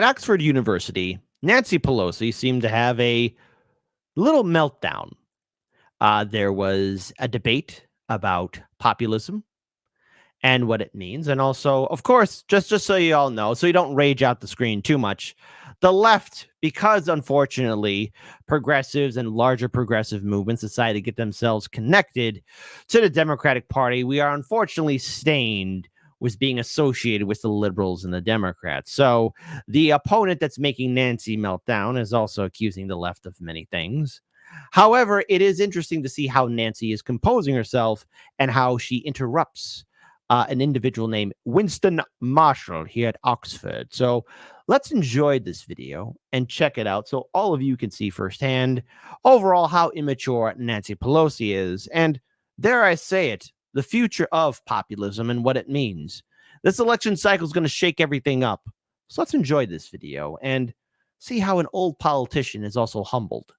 At Oxford University, Nancy Pelosi seemed to have a little meltdown. There was a debate about populism and what it means. And also, of course, just so you all know, so you don't rage out the screen too much, the left, because unfortunately, progressives and larger progressive movements decided to get themselves connected to the Democratic Party, we are unfortunately stained with being associated with the liberals and the Democrats. So the opponent that's making Nancy melt down is also accusing the left of many things. However, it is interesting to see how Nancy is composing herself and how she interrupts an individual named Winston Marshall here at Oxford. So let's enjoy this video and check it out so all of you can see firsthand overall how immature Nancy Pelosi is. And dare I say it, the future of populism and what it means. This election cycle is going to shake everything up. So let's enjoy this video and see how an old politician is also humbled.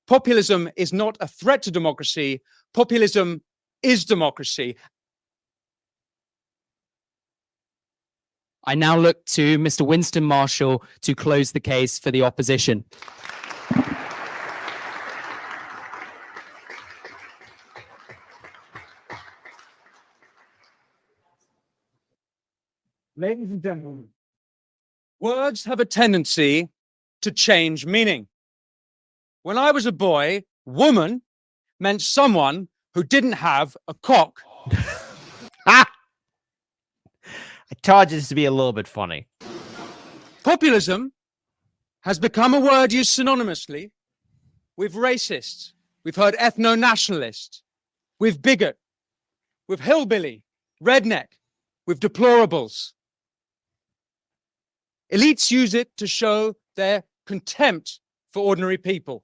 Populism is not a threat to democracy. Populism is democracy. I now look to Mr. Winston Marshall to close the case for the opposition. Ladies and gentlemen, words have a tendency to change meaning. When I was a boy, woman meant someone who didn't have a cock. I told you this to be a little bit funny. Populism has become a word used synonymously with racists. We've heard ethno-nationalist, with bigot, with hillbilly, redneck, with deplorables. Elites use it to show their contempt for ordinary people.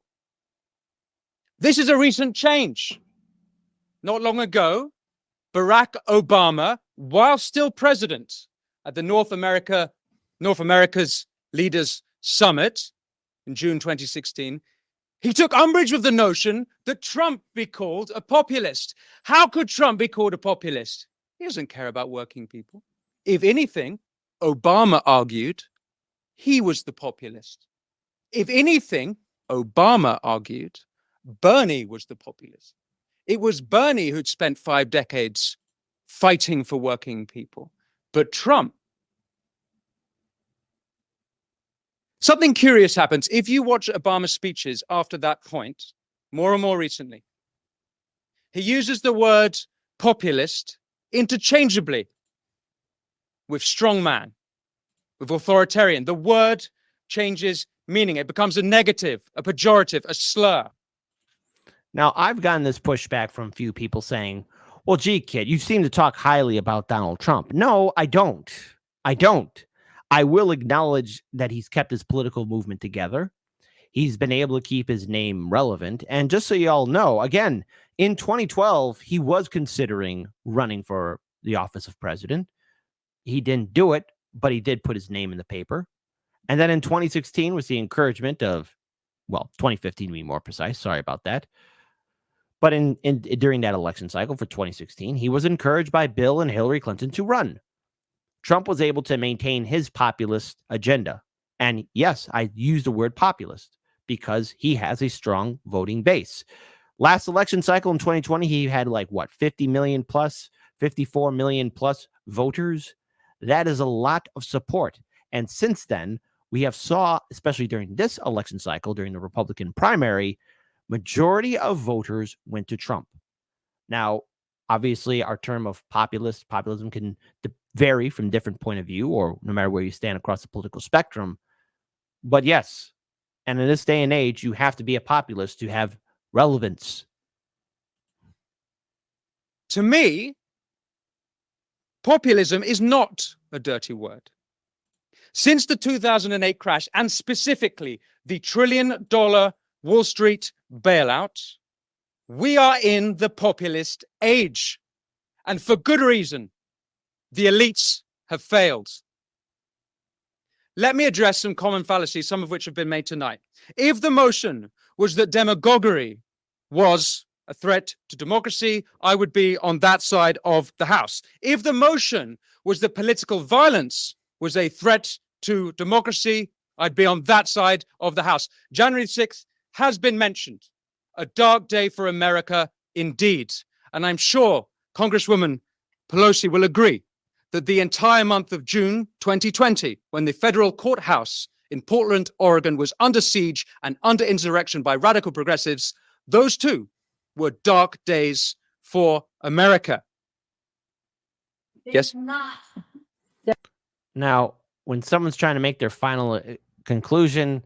This is a recent change. Not long ago, Barack Obama, while still president at the North America's Leaders Summit in June 2016, he took umbrage with the notion that Trump be called a populist. How could Trump be called a populist? He doesn't care about working people. If anything, Obama argued he was the populist. If anything, Obama argued Bernie was the populist. It was Bernie who'd spent 5 decades fighting for working people. But Trump. Something curious happens. If you watch Obama's speeches after that point, more and more recently, he uses the word populist interchangeably with strongman, with authoritarian. The word changes meaning. It becomes a negative, a pejorative, a slur. Now, I've gotten this pushback from a few people saying, well, gee, kid, you seem to talk highly about Donald Trump. No, I don't. I will acknowledge that he's kept his political movement together. He's been able to keep his name relevant. And just so you all know, again, in 2012, he was considering running for the office of president. He didn't do it, but he did put his name in the paper. And then in 2016 was the encouragement of, well, 2015 to be more precise. Sorry about that. But during that election cycle for 2016, he was encouraged by Bill and Hillary Clinton to run. Trump was able to maintain his populist agenda. And yes, I use the word populist because he has a strong voting base. Last election cycle in 2020, he had 50 million plus, 54 million plus voters. That is a lot of support. And since then, we have saw, especially during this election cycle, during the Republican primary, majority of voters went to Trump. Now, obviously, our term of populism can vary from different point of view or no matter where you stand across the political spectrum. But yes, and in this day and age, you have to be a populist to have relevance. To me, populism is not a dirty word. Since the 2008 crash, and specifically the trillion-dollar Wall Street bailout, we are in the populist age. And for good reason. The elites have failed. Let me address some common fallacies, some of which have been made tonight. If the motion was that demagoguery was a threat to democracy, I would be on that side of the House. If the motion was that political violence was a threat to democracy, I'd be on that side of the House. January 6th has been mentioned. A dark day for America indeed. And I'm sure Congresswoman Pelosi will agree that the entire month of June 2020, when the federal courthouse in Portland, Oregon was under siege and under insurrection by radical progressives, those too were dark days for America. Yes? Now, when someone's trying to make their final conclusion,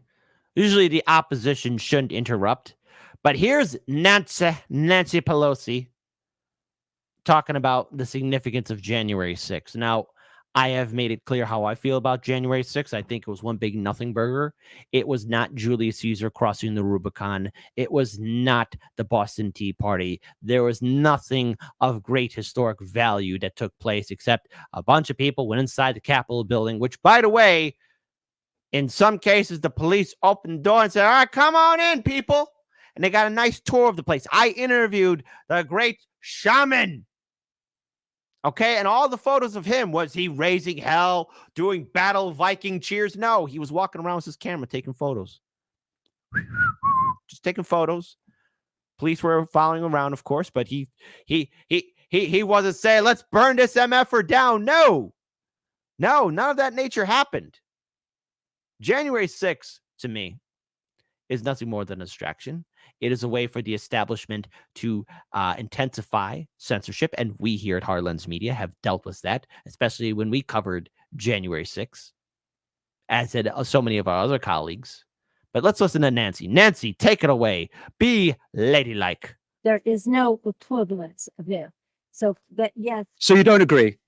usually the opposition shouldn't interrupt. But here's Nancy Pelosi talking about the significance of January 6th. Now, I have made it clear how I feel about January 6th. I think it was one big nothing burger. It was not Julius Caesar crossing the Rubicon. It was not the Boston Tea Party. There was nothing of great historic value that took place except a bunch of people went inside the Capitol building, which, by the way, in some cases, the police opened the door and said, all right, come on in, people. And they got a nice tour of the place. I interviewed the great shaman. Okay, and all the photos of him, was he raising hell, doing battle Viking cheers? No, he was walking around with his camera taking photos. Just taking photos. Police were following around, of course, but he wasn't saying, let's burn this MFer down. No, none of that nature happened. January 6th, to me, is nothing more than a distraction. It is a way for the establishment to intensify censorship, and we here at Heartlands Media have dealt with that, especially when we covered January 6th, as did so many of our other colleagues. But let's listen to Nancy. Nancy, take it away. Be ladylike. There is no equivalence of it. So that, yes. So you don't agree?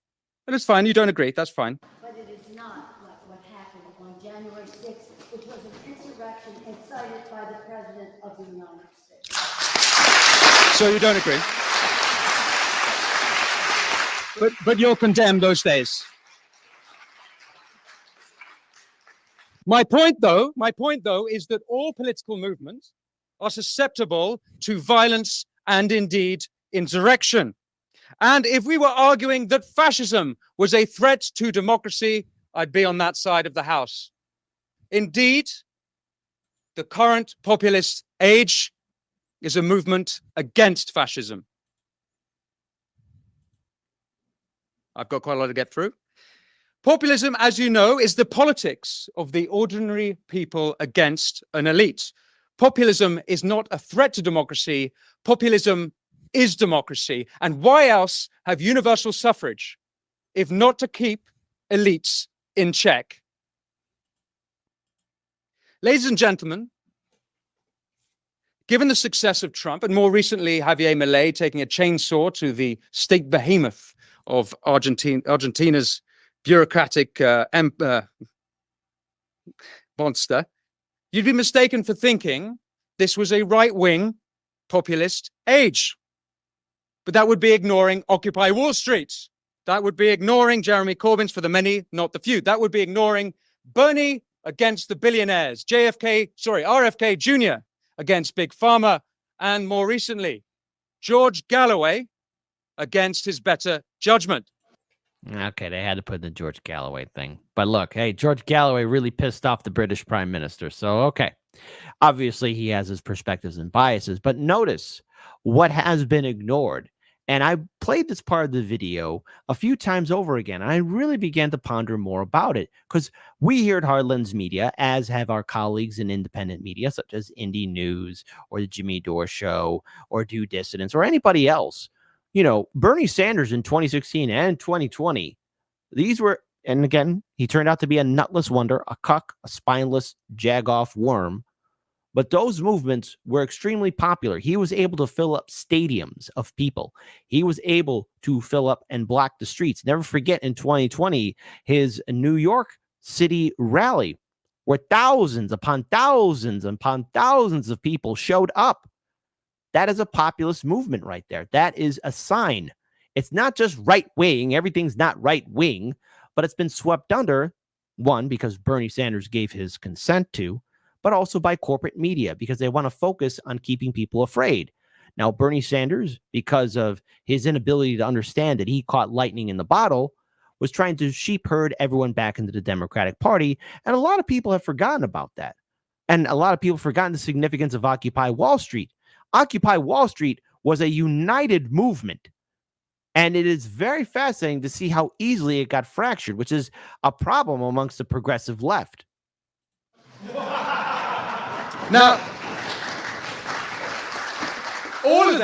And it's fine, you don't agree, that's fine. But it is not like what happened on January 6th, which was an insurrection incited by the President of the United States. So you don't agree? But you'll condemn those days. My point, though, is that all political movements are susceptible to violence and indeed insurrection. And if we were arguing that fascism was a threat to democracy, I'd be on that side of the House. Indeed, the current populist age is a movement against fascism. I've got quite a lot to get through. Populism, as you know, is the politics of the ordinary people against an elite. Populism is not a threat to democracy. Populism is democracy. And why else have universal suffrage if not to keep elites in check? Ladies and gentlemen, given the success of Trump, and more recently Javier Milei taking a chainsaw to the state behemoth of Argentina's bureaucratic monster, you'd be mistaken for thinking this was a right-wing populist age. But that would be ignoring Occupy Wall Street. That would be ignoring Jeremy Corbyn's for the many, not the few. That would be ignoring Bernie against the billionaires, RFK Jr. against Big Pharma, and more recently, George Galloway against his better judgment. Okay, they had to put the George Galloway thing. But look, hey, George Galloway really pissed off the British Prime Minister. So, okay. Obviously, he has his perspectives and biases. But notice what has been ignored. And I played this part of the video a few times over again. And I really began to ponder more about it. Because we here at Heartlands Media, as have our colleagues in independent media, such as Indie News or the Jimmy Dore Show or Due Dissidence or anybody else, you know, Bernie Sanders in 2016 and 2020, these were, and again, he turned out to be a nutless wonder, a cuck, a spineless, jag-off worm. But those movements were extremely popular. He was able to fill up stadiums of people. He was able to fill up and block the streets. Never forget in 2020, his New York City rally, where thousands upon thousands upon thousands of people showed up. That is a populist movement right there. That is a sign. It's not just right-wing. Everything's not right-wing, but it's been swept under, one, because Bernie Sanders gave his consent to, but also by corporate media because they want to focus on keeping people afraid. Now, Bernie Sanders, because of his inability to understand that he caught lightning in the bottle, was trying to sheep herd everyone back into the Democratic Party. And a lot of people have forgotten about that. And a lot of people have forgotten the significance of Occupy Wall Street. Occupy Wall Street was a united movement. And it is very fascinating to see how easily it got fractured, which is a problem amongst the progressive left. Now, all of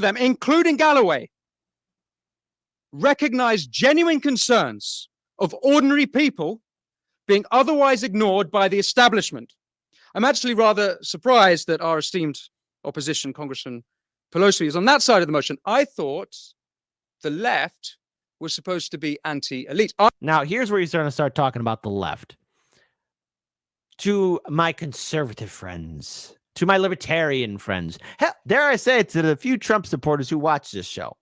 them, including Galloway, recognize genuine concerns of ordinary people being otherwise ignored by the establishment. I'm actually rather surprised that our esteemed opposition, Congressman Pelosi, is on that side of the motion. I thought the left was supposed to be anti-elite. Now, here's where you're starting to start talking about the left. To my conservative friends, to my libertarian friends, hell, dare I say it to the few Trump supporters who watch this show,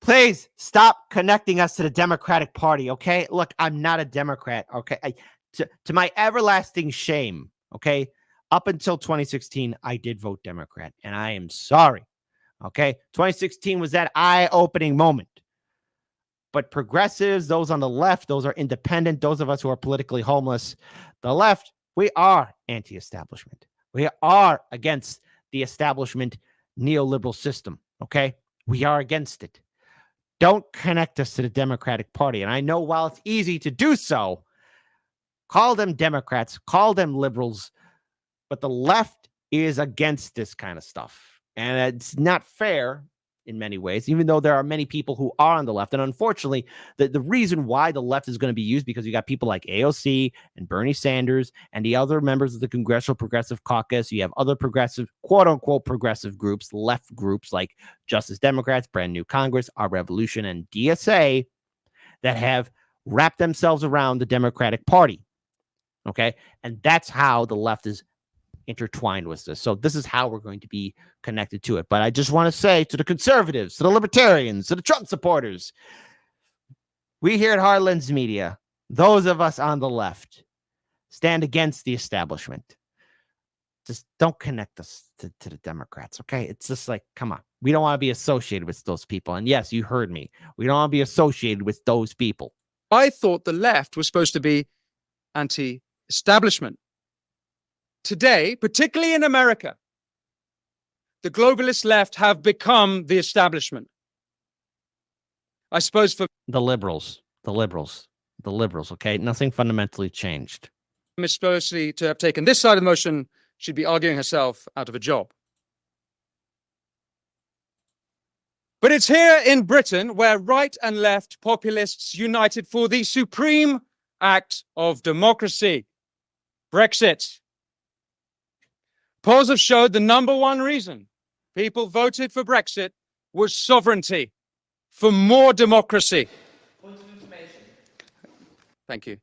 please stop connecting us to the Democratic Party, okay? Look, I'm not a Democrat, okay? To my everlasting shame, okay? Up until 2016, I did vote Democrat, and I am sorry, okay? 2016 was that eye-opening moment. But progressives, those on the left, those are independent, those of us who are politically homeless, the left, we are anti-establishment. We are against the establishment neoliberal system, okay? We are against it. Don't connect us to the Democratic Party. And I know while it's easy to do so, call them Democrats, call them liberals, but the left is against this kind of stuff. And it's not fair in many ways, even though there are many people who are on the left. And unfortunately, the reason why the left is going to be used, because you got people like AOC and Bernie Sanders and the other members of the Congressional Progressive Caucus. You have other progressive, quote unquote, progressive groups, left groups like Justice Democrats, Brand New Congress, Our Revolution, and DSA that have wrapped themselves around the Democratic Party. Okay. And that's how the left is intertwined with this. So this is how we're going to be connected to it. But I just want to say to the conservatives, to the libertarians, to the Trump supporters, we here at Heartlands Media, those of us on the left, stand against the establishment. Just don't connect us to the Democrats, okay? It's just like, come on. We don't want to be associated with those people. And yes, you heard me. We don't want to be associated with those people. I thought the left was supposed to be anti-establishment. Today, particularly in America, the globalist left have become the establishment. I suppose for the liberals, okay? Nothing fundamentally changed. Ms. Pelosi to have taken this side of the motion, she'd be arguing herself out of a job. But it's here in Britain where right and left populists united for the supreme act of democracy, Brexit. Polls have showed the number one reason people voted for Brexit was sovereignty, for more democracy. Thank you.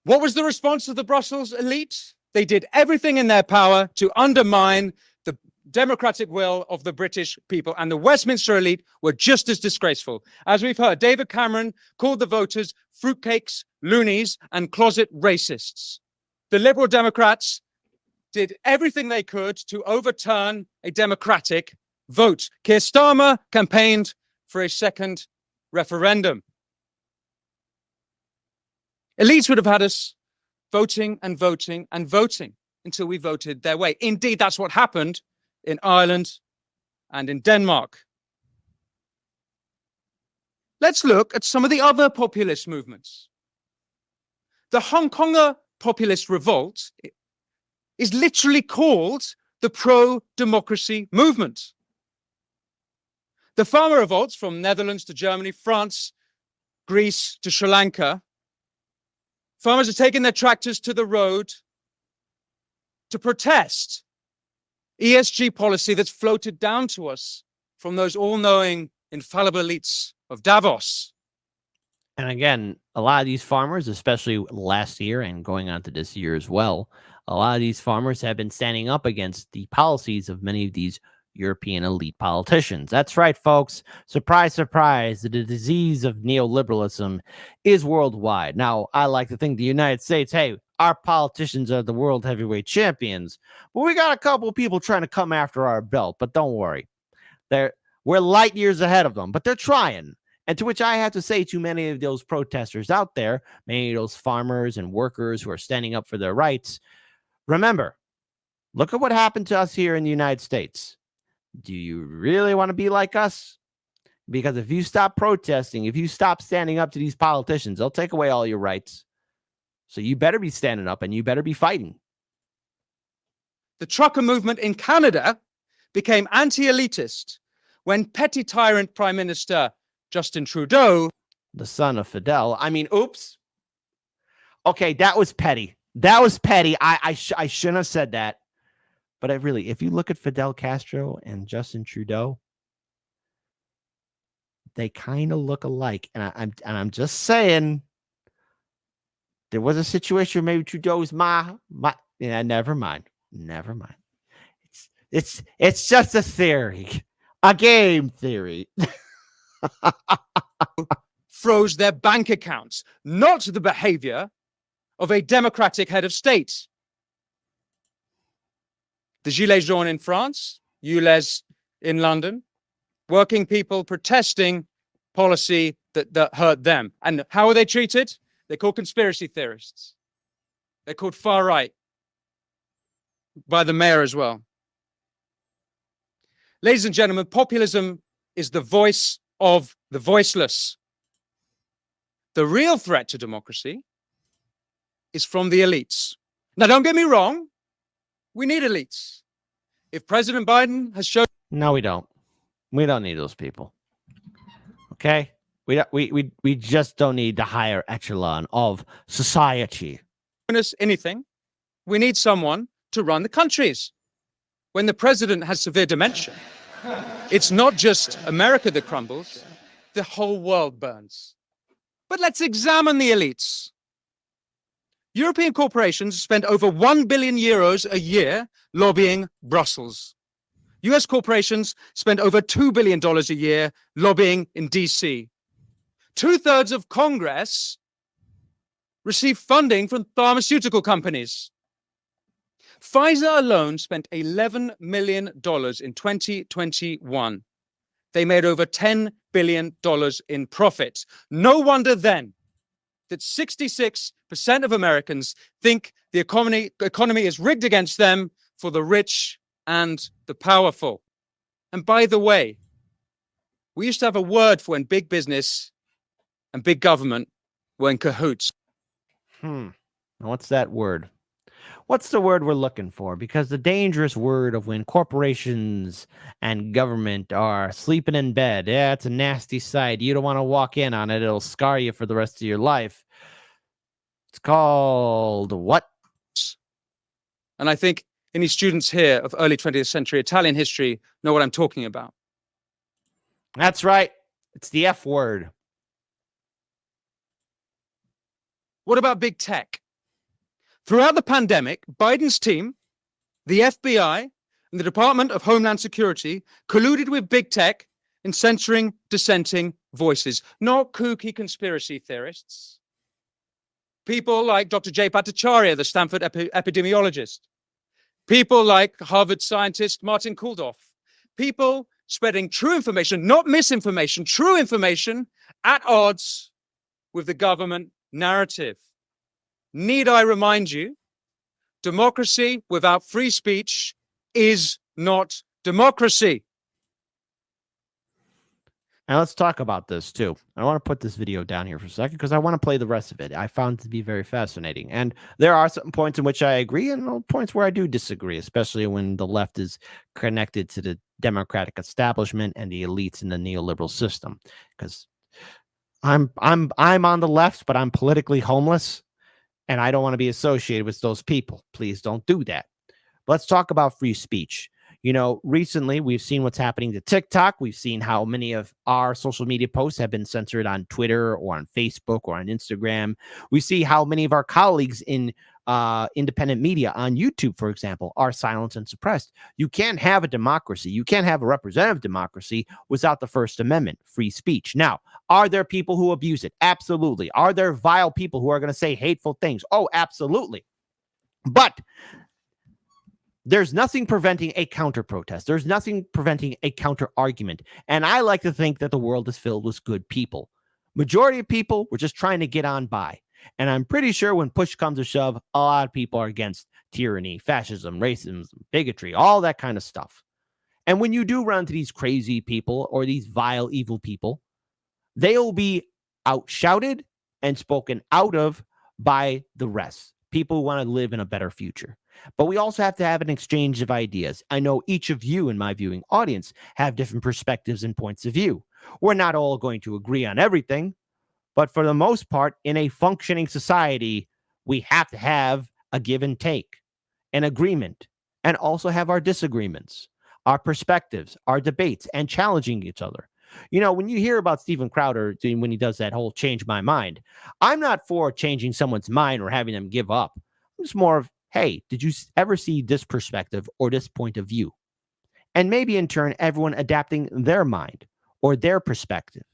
What was the response of the Brussels elite? They did everything in their power to undermine the democratic will of the British people, and the Westminster elite were just as disgraceful. As we've heard, David Cameron called the voters fruitcakes, loonies, and closet racists. The Liberal Democrats did everything they could to overturn a democratic vote. Keir Starmer campaigned for a second referendum. Elites would have had us voting and voting and voting until we voted their way. Indeed, that's what happened in Ireland and in Denmark. Let's look at some of the other populist movements. The Hong Konger populist revolt is literally called the pro-democracy movement. The farmer revolts from Netherlands to Germany, France, Greece to Sri Lanka. Farmers are taking their tractors to the road to protest ESG policy that's floated down to us from those all-knowing, infallible elites of Davos. And again, a lot of these farmers, especially last year and going on to this year as well, a lot of these farmers have been standing up against the policies of many of these European elite politicians. That's right, folks. Surprise, surprise. The disease of neoliberalism is worldwide. Now, I like to think the United States, hey, our politicians are the world heavyweight champions, but we got a couple of people trying to come after our belt. But don't worry. We're light years ahead of them, but they're trying. And to which I have to say to many of those protesters out there, many of those farmers and workers who are standing up for their rights, remember, look at what happened to us here in the United States. Do you really want to be like us? Because if you stop protesting, if you stop standing up to these politicians, they'll take away all your rights. So you better be standing up and you better be fighting. The trucker movement in Canada became anti-elitist when petty tyrant Prime Minister Justin Trudeau, the son of Fidel. I mean, oops. Okay, that was petty. That was petty. I shouldn't have said that. But if you look at Fidel Castro and Justin Trudeau, they kind of look alike. And I'm just saying, there was a situation where maybe Trudeau's yeah, never mind. It's just a theory, a game theory. froze their bank accounts, not the behavior of a democratic head of state. The Gilets jaunes in France, ULEZ in London, working people protesting policy that hurt them. And how are they treated? They're called conspiracy theorists. They're called far right by the mayor as well. Ladies and gentlemen, populism is the voice of the voiceless. The real threat to democracy is from the elites. Now, don't get me wrong. We need elites. If President Biden has shown... No, we don't. We don't need those people. Okay? We just don't need the higher echelon of society. us anything, we need someone to run the countries. When the president has severe dementia, it's not just America that crumbles, the whole world burns. But let's examine the elites. European corporations spend over 1 billion euros a year lobbying Brussels. US corporations spend over $2 billion a year lobbying in DC. 2/3 of Congress receive funding from pharmaceutical companies. Pfizer alone spent $11 million in 2021. They made over $10 billion in profit. No wonder then that 66% of Americans think the economy is rigged against them for the rich and the powerful. And by the way, we used to have a word for when big business and big government were in cahoots. What's that word? What's the word we're looking for? Because the dangerous word of when corporations and government are sleeping in bed, yeah, it's a nasty sight. You don't want to walk in on it. It'll scar you for the rest of your life. It's called what? And I think any students here of early 20th century Italian history know what I'm talking about. That's right. It's the F word. What about big tech? Throughout the pandemic, Biden's team, the FBI, and the Department of Homeland Security colluded with big tech in censoring dissenting voices, not kooky conspiracy theorists. People like Dr. Jay Bhattacharya, the Stanford epidemiologist. People like Harvard scientist Martin Kulldorff. People spreading true information, not misinformation, true information at odds with the government narrative. Need I remind you, democracy without free speech is not democracy. Now let's talk about this too. I want to put this video down here for a second because I want to play the rest of it. I found it to be very fascinating. And there are some points in which I agree and points where I do disagree, especially when the left is connected to the Democratic establishment and the elites in the neoliberal system. Because I'm on the left, but I'm politically homeless. And I don't want to be associated with those people. Please don't do that. Let's talk about free speech. You know, recently we've seen what's happening to TikTok. We've seen how many of our social media posts have been censored on Twitter or on Facebook or on Instagram. We see how many of our colleagues in independent media on YouTube, for example, are silenced and suppressed. You can't have a democracy. You can't have a representative democracy without the First Amendment, free speech. Now, are there people who abuse it? Absolutely. Are there vile people who are going to say hateful things? Oh, absolutely. But There's nothing preventing a counter protest. There's nothing preventing a counter argument. And I like to think that the world is filled with good people. Majority of people were just trying to get on by. And I'm pretty sure when push comes to shove, a lot of people are against tyranny, fascism, racism, bigotry, all that kind of stuff. And when you do run into these crazy people or these vile, evil people, they'll be outshouted and spoken out of by the rest. People who want to live in a better future. But we also have to have an exchange of ideas. I know each of you in my viewing audience have different perspectives and points of view. We're not all going to agree on everything, but for the most part, in a functioning society, we have to have a give and take, an agreement, and also have our disagreements, our perspectives, our debates, and challenging each other. You know, when you hear about Steven Crowder, when he does that whole change my mind, I'm not for changing someone's mind or having them give up. It's more of, hey, did you ever see this perspective or this point of view? And maybe in turn, everyone adapting their mind or their perspective.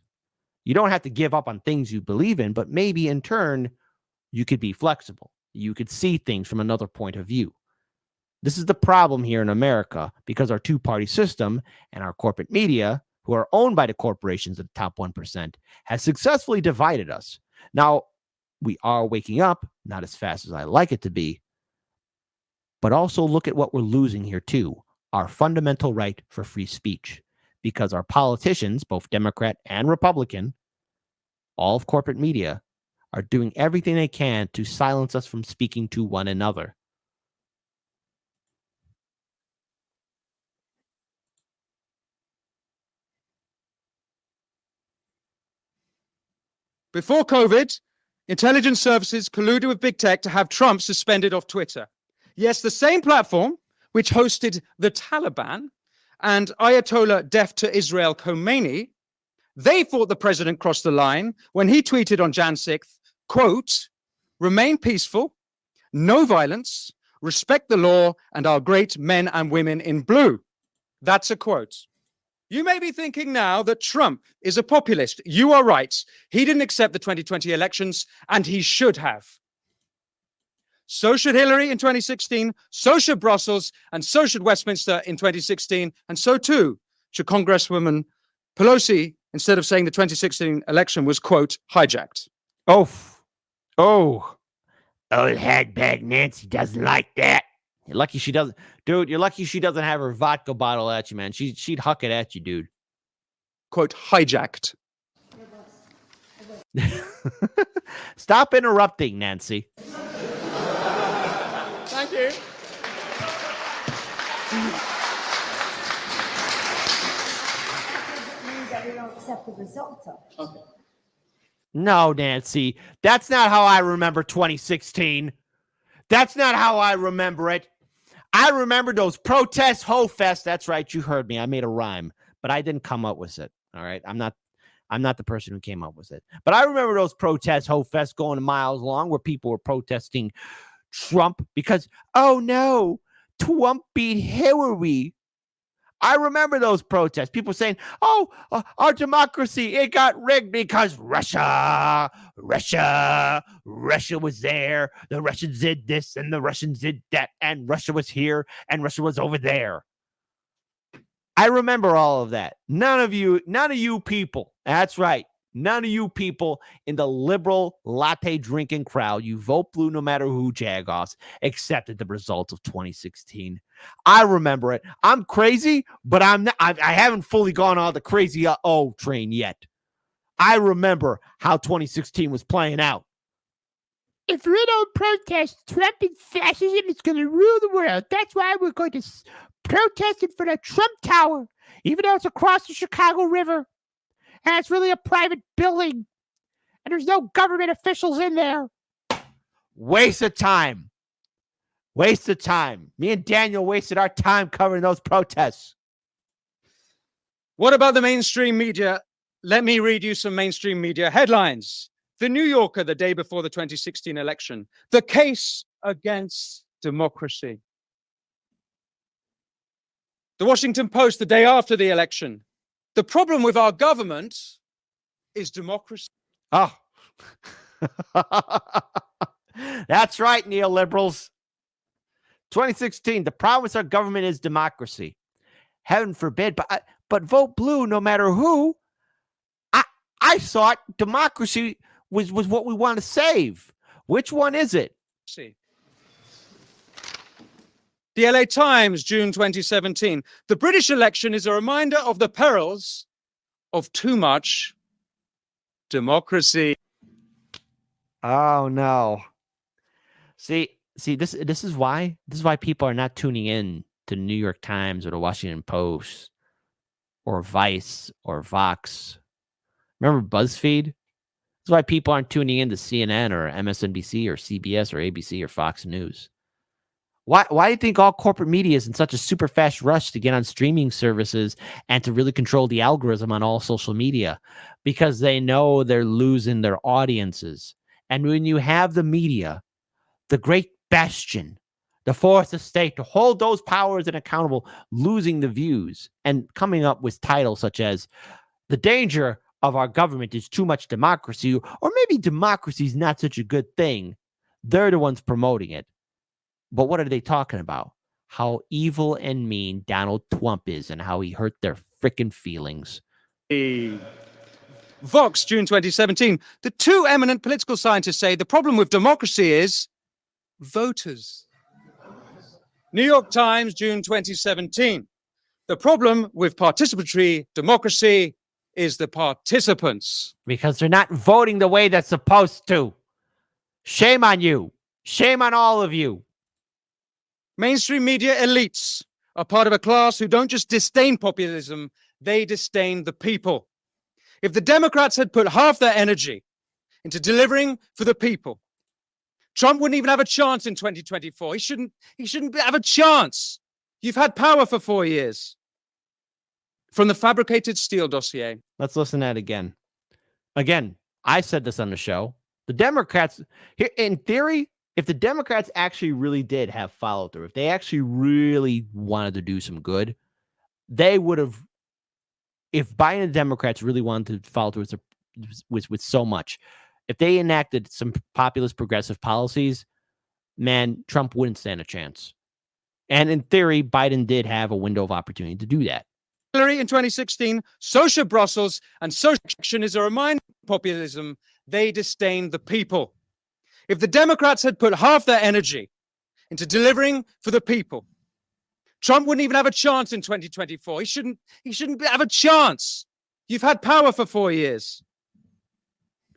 You don't have to give up on things you believe in, but maybe in turn, you could be flexible. You could see things from another point of view. This is the problem here in America because our two-party system and our corporate media, who are owned by the corporations at the top 1%, has successfully divided us. Now, we are waking up, not as fast as I like it to be, but also look at what we're losing here too, our fundamental right for free speech, because our politicians, both Democrat and Republican, all of corporate media, are doing everything they can to silence us from speaking to one another. Before COVID, intelligence services colluded with big tech to have Trump suspended off Twitter. Yes, the same platform which hosted the Taliban and Ayatollah deaf to Israel Khomeini, they thought the president crossed the line when he tweeted on Jan 6th, quote, "Remain peaceful, no violence, respect the law and our great men and women in blue." That's a quote. You may be thinking now that Trump is a populist. You are right. He didn't accept the 2020 elections, and he should have. So should Hillary in 2016, so should Brussels, and so should Westminster in 2016, and so too should Congresswoman Pelosi, instead of saying the 2016 election was, quote, hijacked. Old hagbag Nancy doesn't like that. You're lucky she doesn't, dude. You're lucky she doesn't have her vodka bottle at you, man. She'd huck it at you, dude. Quote, hijacked. Stop interrupting, Nancy. Thank you. Doesn't mean that we don't accept the results of it. Okay. No, Nancy. That's not how I remember 2016. That's not how I remember it. I remember those protests, Ho Fest. That's right. You heard me. I made a rhyme, but I didn't come up with it. All right. I'm not the person who came up with it. But I remember those protests, Ho Fest, going miles long where people were protesting Trump because, oh no, Trump beat Hillary. I remember those protests. People saying, oh, our democracy, it got rigged because Russia was there. The Russians did this and the Russians did that. And Russia was here and Russia was over there. I remember all of that. None of you people. That's right. None of you people in the liberal latte drinking crowd, you vote blue no matter who jagoffs, accepted the results of 2016. I remember it. I'm crazy, but I haven't fully gone on the crazy train yet. I remember how 2016 was playing out. If we don't protest Trump and fascism, it's going to rule the world. That's why we're going to protest in front of Trump Tower, even though it's across the Chicago River. And it's really a private building. And there's no government officials in there. Waste of time. Waste of time. Me and Daniel wasted our time covering those protests. What about the mainstream media? Let me read you some mainstream media headlines. The New Yorker, the day before the 2016 election. The case against democracy. The Washington Post, the day after the election. The problem with our government is democracy. Oh. That's right, neoliberals. 2016, the promise of government is democracy. Heaven forbid, but vote blue no matter who. I thought democracy was what we want to save. Which one is it? See. The LA Times, June 2017. The British election is a reminder of the perils of too much democracy. Oh no. See, this is why people are not tuning in to the New York Times or the Washington Post or Vice or Vox. Remember BuzzFeed? That's why people aren't tuning in to CNN or MSNBC or CBS or ABC or Fox News. Why do you think all corporate media is in such a super fast rush to get on streaming services and to really control the algorithm on all social media? Because they know they're losing their audiences. And when you have the media, the great bastion, the fourth estate, to hold those powers and accountable, losing the views and coming up with titles such as "The Danger of Our Government is Too Much Democracy," or maybe democracy is not such a good thing. They're the ones promoting it. But what are they talking about? How evil and mean Donald Trump is and how he hurt their freaking feelings. Vox, June 2017. The two eminent political scientists say the problem with democracy is voters. New York Times, June 2017. The problem with participatory democracy is the participants. Because they're not voting the way they're supposed to. Shame on you. Shame on all of you. Mainstream media elites are part of a class who don't just disdain populism, they disdain the people. If the Democrats had put half their energy into delivering for the people, Trump wouldn't even have a chance in 2024. He shouldn't have a chance. You've had power for 4 years. From the fabricated Steele dossier. Let's listen to that again. Again, I said this on the show. The Democrats, here in theory, if the Democrats actually really did have follow through, if they actually really wanted to do some good, they would have, if Biden and the Democrats really wanted to follow through with so much, if they enacted some populist progressive policies, man, Trump wouldn't stand a chance. And in theory, Biden did have a window of opportunity to do that. Hillary in 2016, social Brussels and social action is a reminder of populism. They disdain the people. If the Democrats had put half their energy into delivering for the people, Trump wouldn't even have a chance in 2024. He shouldn't have a chance. You've had power for 4 years.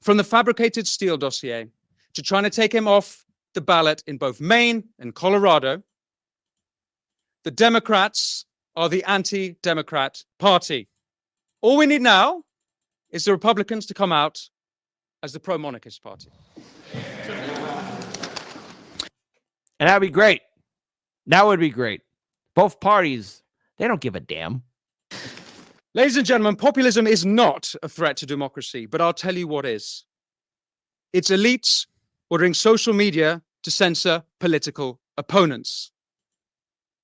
From the fabricated Steele dossier to trying to take him off the ballot in both Maine and Colorado, the Democrats are the anti-Democrat party. All we need now is the Republicans to come out as the pro-monarchist party. And that'd be great. That would be great. Both parties, they don't give a damn. Ladies and gentlemen, populism is not a threat to democracy, but I'll tell you what is. It's elites ordering social media to censor political opponents.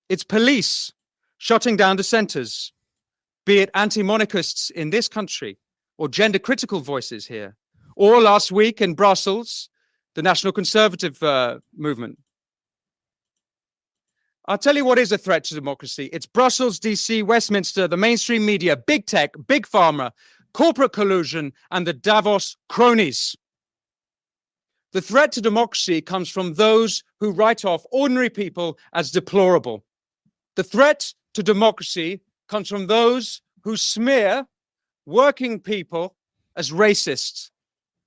It's police shutting down dissenters, be it anti-monarchists in this country or gender-critical voices here, or last week in Brussels, the National Conservative movement. I'll tell you what is a threat to democracy. It's Brussels, DC, Westminster, the mainstream media, big tech, big pharma, corporate collusion, and the Davos cronies. The threat to democracy comes from those who write off ordinary people as deplorable. The threat to democracy comes from those who smear working people as racists.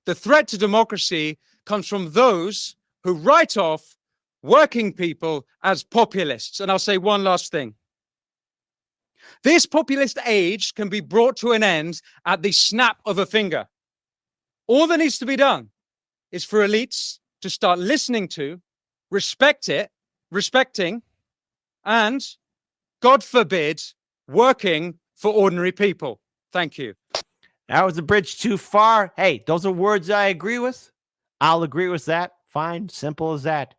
The threat to democracy comes from those who write off working people as populists. And I'll say one last thing. This populist age can be brought to an end at the snap of a finger. All that needs to be done is for elites to start listening to, respecting, and, God forbid, working for ordinary people. Thank you. That was a bridge too far. Hey, those are words I agree with. I'll agree with that. Fine, simple as that.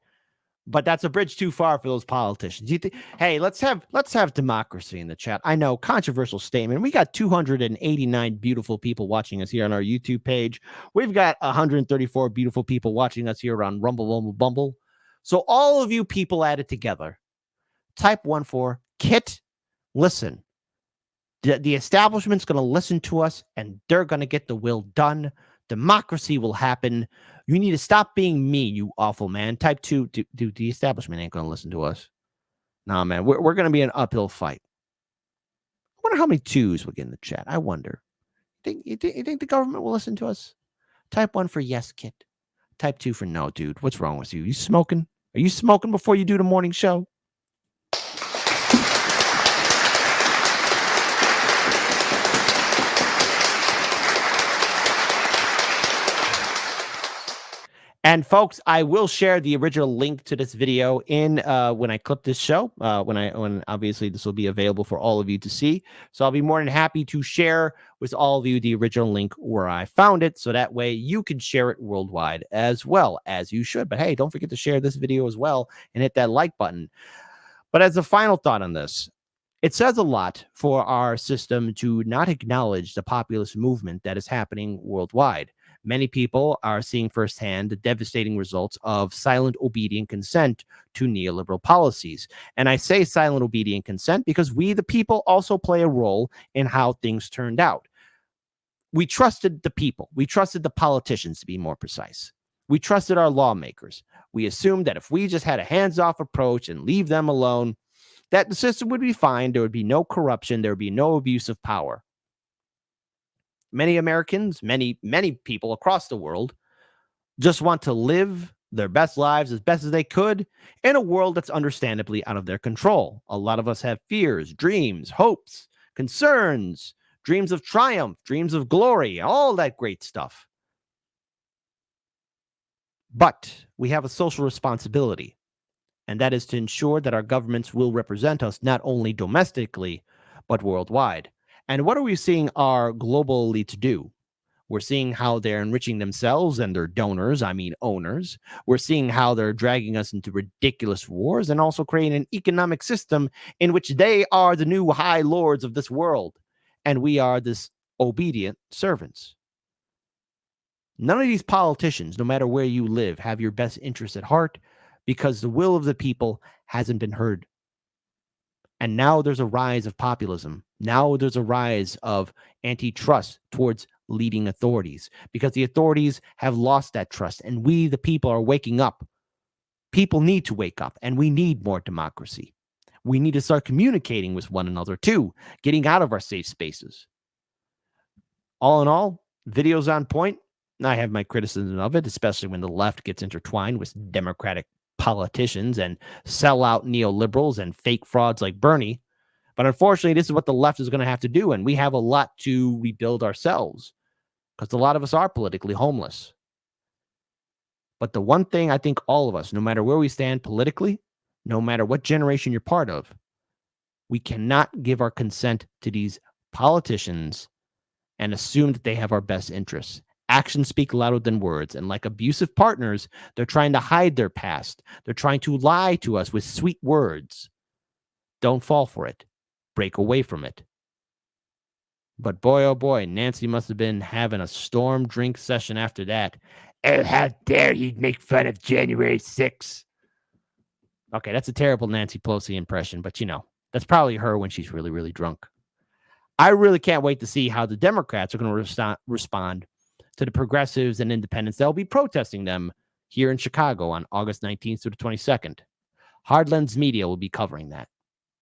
But that's a bridge too far for those politicians. You think, hey, let's have democracy in the chat. I know, controversial statement. We got 289 beautiful people watching us here on our YouTube page. We've got 134 beautiful people watching us here on Rumble. So all of you people added together, type 1 for Kit. Listen, the establishment's going to listen to us, and they're going to get the will done. Democracy will happen. You need to stop being me, you awful man. Type 2, the establishment ain't going to listen to us. Nah, man, we're going to be an uphill fight. I wonder how many 2s will get in the chat. I wonder. You think the government will listen to us? Type 1 for yes, Kit. Type 2 for no, dude. What's wrong with you? You smoking? Are you smoking before you do the morning show? And folks, I will share the original link to this video in when I clip this show. When obviously this will be available for all of you to see. So I'll be more than happy to share with all of you the original link where I found it, so that way you can share it worldwide as well, as you should. But hey, don't forget to share this video as well and hit that like button. But as a final thought on this, it says a lot for our system to not acknowledge the populist movement that is happening worldwide. Many people are seeing firsthand the devastating results of silent, obedient consent to neoliberal policies. And I say silent, obedient consent because we, the people, also play a role in how things turned out. We trusted the people. We trusted the politicians, to be more precise. We trusted our lawmakers. We assumed that if we just had a hands-off approach and leave them alone, that the system would be fine. There would be no corruption. There would be no abuse of power. Many Americans, many people across the world just want to live their best lives as best as they could in a world that's understandably out of their control. A lot of us have fears, dreams, hopes, concerns, dreams of triumph, dreams of glory, all that great stuff. But we have a social responsibility, and that is to ensure that our governments will represent us not only domestically, but worldwide. And what are we seeing our global elites do? We're seeing how they're enriching themselves and their donors, I mean owners. We're seeing how they're dragging us into ridiculous wars and also creating an economic system in which they are the new high lords of this world, and we are this obedient servants. None of these politicians, no matter where you live, have your best interest at heart, because the will of the people hasn't been heard. And now there's a rise of populism. Now there's a rise of antitrust towards leading authorities, because the authorities have lost that trust, and we, the people, are waking up. People need to wake up, and we need more democracy. We need to start communicating with one another too, getting out of our safe spaces. All in all, video's on point. I have my criticism of it, especially when the left gets intertwined with Democratic politicians and sellout neoliberals and fake frauds like Bernie. But unfortunately, this is what the left is going to have to do, and we have a lot to rebuild ourselves, because a lot of us are politically homeless. But the one thing I think all of us, no matter where we stand politically, no matter what generation you're part of, we cannot give our consent to these politicians and assume that they have our best interests. Actions speak louder than words, and like abusive partners, they're trying to hide their past. They're trying to lie to us with sweet words. Don't fall for it. Break away from it. But boy, oh boy, Nancy must have been having a storm drink session after that. Oh, how dare you make fun of January 6th? Okay, that's a terrible Nancy Pelosi impression, but you know, that's probably her when she's really, really drunk. I really can't wait to see how the Democrats are going to respond to the progressives and independents that will be protesting them here in Chicago on August 19th through the 22nd. Hardlands Media will be covering that.